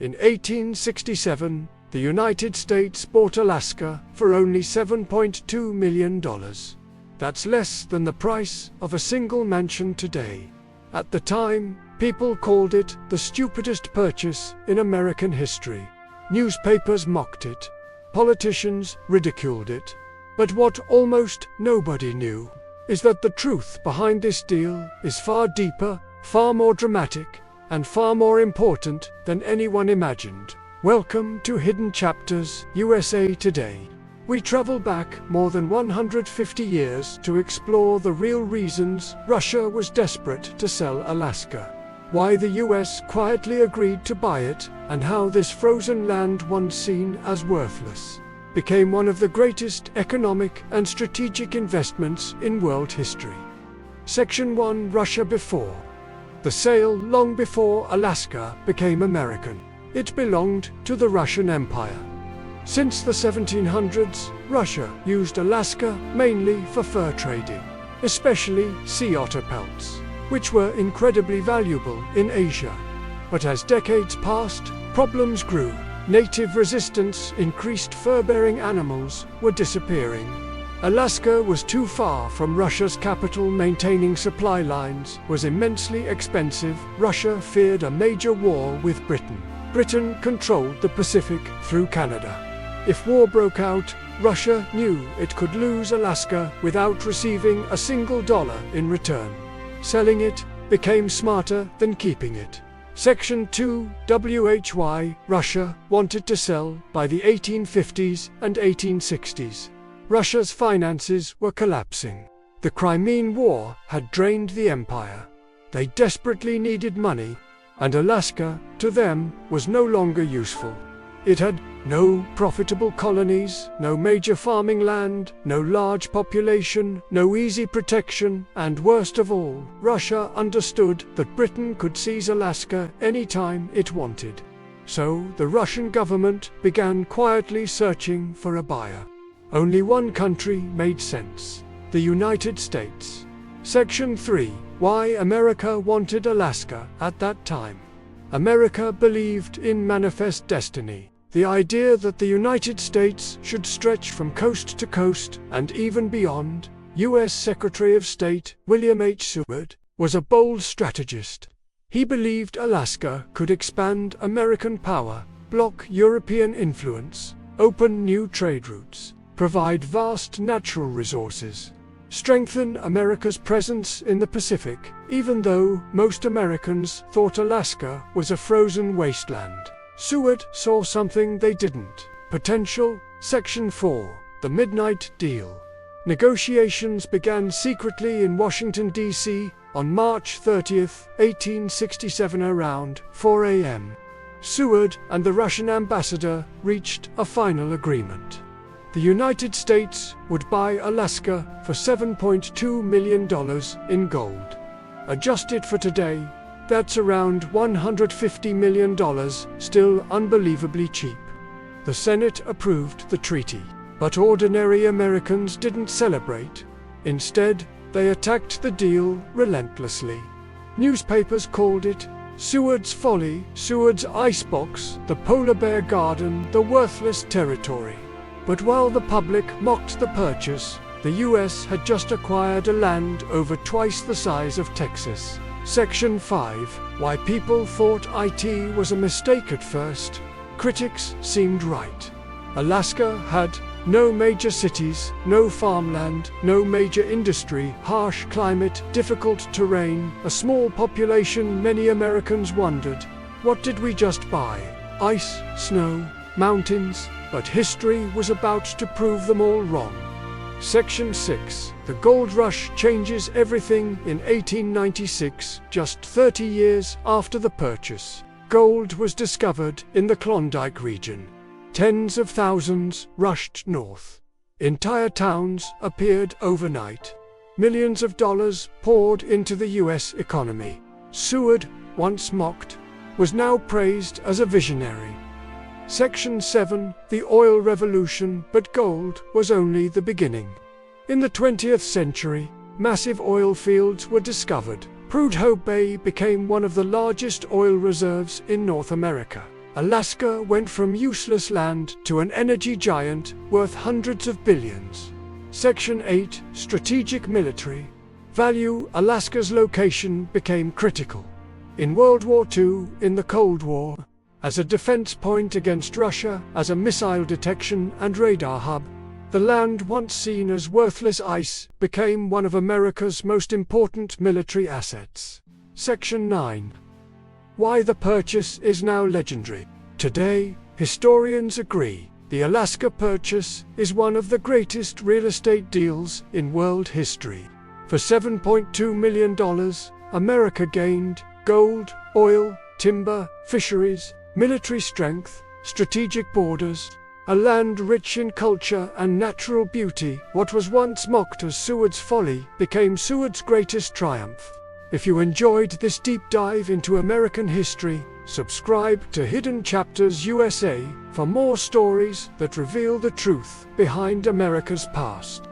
In 1867, the United States bought Alaska for only $7.2 million. That's less than the price of a single mansion today. At the time, people called it the stupidest purchase in American history. Newspapers mocked it. Politicians ridiculed it. But what almost nobody knew is that the truth behind this deal is far deeper, far more dramatic, and far more important than anyone imagined. Welcome to Hidden Chapters, USA Today. We travel back more than 150 years to explore the real reasons Russia was desperate to sell Alaska, why the US quietly agreed to buy it, and how this frozen land once seen as worthless became one of the greatest economic and strategic investments in world history. Section 1: Russia before the sale. Long before Alaska became American, it belonged to the Russian Empire. Since the 1700s, Russia used Alaska mainly for fur trading, especially sea otter pelts, which were incredibly valuable in Asia. But as decades passed, problems grew. Native resistance increased, fur-bearing animals were disappearing. Alaska was too far from Russia's capital, maintaining supply lines was immensely expensive. Russia feared a major war with Britain. Britain controlled the Pacific through Canada. If war broke out, Russia knew it could lose Alaska without receiving a single dollar in return. Selling it became smarter than keeping it. Section 2: WHY Russia wanted to sell. By the 1850s and 1860s, Russia's finances were collapsing. The Crimean War had drained the empire. They desperately needed money, and Alaska, to them, was no longer useful. It had no profitable colonies, no major farming land, no large population, no easy protection, and worst of all, Russia understood that Britain could seize Alaska anytime it wanted. So the Russian government began quietly searching for a buyer. Only one country made sense: the United States. Section 3: Why America wanted Alaska at that time. America believed in manifest destiny, the idea that the United States should stretch from coast to coast and even beyond. U.S. Secretary of State William H. Seward was a bold strategist. He believed Alaska could expand American power, block European influence, open new trade routes, provide vast natural resources, strengthen America's presence in the Pacific, even though most Americans thought Alaska was a frozen wasteland. Seward saw something they didn't: potential. Section 4: The Midnight Deal. Negotiations began secretly in Washington, D.C. on March 30, 1867 around 4 a.m. Seward and the Russian ambassador reached a final agreement. The United States would buy Alaska for $7.2 million in gold. Adjusted for today, that's around $150 million, still unbelievably cheap. The Senate approved the treaty, but ordinary Americans didn't celebrate. Instead, they attacked the deal relentlessly. Newspapers called it Seward's Folly, Seward's Icebox, the Polar Bear Garden, the worthless territory. But while the public mocked the purchase, the US had just acquired a land over twice the size of Texas. Section 5: Why people thought it was a mistake at first. Critics seemed right. Alaska had no major cities, no farmland, no major industry, harsh climate, difficult terrain, a small population. Many Americans wondered, what did we just buy? Ice, snow, mountains? But history was about to prove them all wrong. Section 6: The Gold Rush changes everything. In 1896, just 30 years after the purchase, gold was discovered in the Klondike region. Tens of thousands rushed north. Entire towns appeared overnight. Millions of dollars poured into the US economy. Seward, once mocked, was now praised as a visionary. Section 7: The Oil Revolution. But gold was only the beginning. In the 20th century, massive oil fields were discovered. Prudhoe Bay became one of the largest oil reserves in North America. Alaska went from useless land to an energy giant worth hundreds of billions. Section 8. Strategic military value. Alaska's location became critical. In World War II, in the Cold War, as a defense point against Russia, as a missile detection and radar hub, the land once seen as worthless ice became one of America's most important military assets. Section 9. Why the purchase is now legendary. Today, historians agree the Alaska Purchase is one of the greatest real estate deals in world history. For $7.2 million, America gained gold, oil, timber, fisheries, military strength, strategic borders, a land rich in culture and natural beauty. What was once mocked as Seward's folly became Seward's greatest triumph. If you enjoyed this deep dive into American history, subscribe to Hidden Chapters USA for more stories that reveal the truth behind America's past.